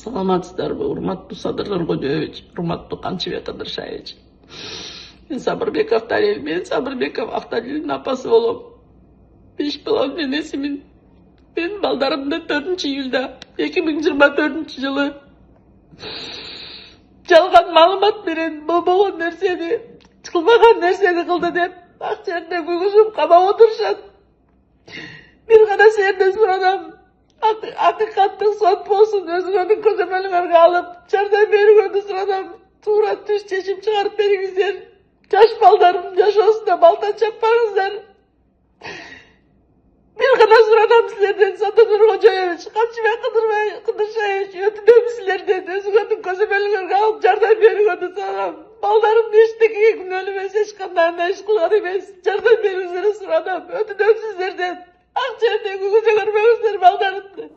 Саламатсыздарбы, урматтуу Садыр Нуркожоевич, урматтуу Канчыбек Кыдыршаевич. Мен Сабырбеков Авталил, мен Сабырбеков Авталилдин апасы болом. 5 балам энесимин. Мен балдарымды 4-июлда 2024-жылы жалган маалымат менен болбогон нерсени, кылбаган нерсени кылды деп ак жерде күгүзүп камап отурушат. Бир гана сенден сурадым. Акыйкаттык сот болсун, өзүңөрдүн көзөмөлүңөргө алып, жардам берүүгөндү сурадым. Туура түз чечим чыгарып бериңиздер. Жаш балдарымдын жашоосуна балта чаппаңыздар. Бир гана сурадым силерден, Садыр Нуркожоевич, Канчыбек Кыдыршаевич, өтүнөм силерден, өзүңөрдүн көзөмөлүңөргө алып жардам берүүгөндү сурадым. Балдарымды эчтекеге күнөөлүү эмес, эч кандай иш кылган эмес. Жардам берүүңүздөрдү сурадым. Өтүнөм сиздерден. Ак жерде күгүзө көрмөңүздөр балдарымды.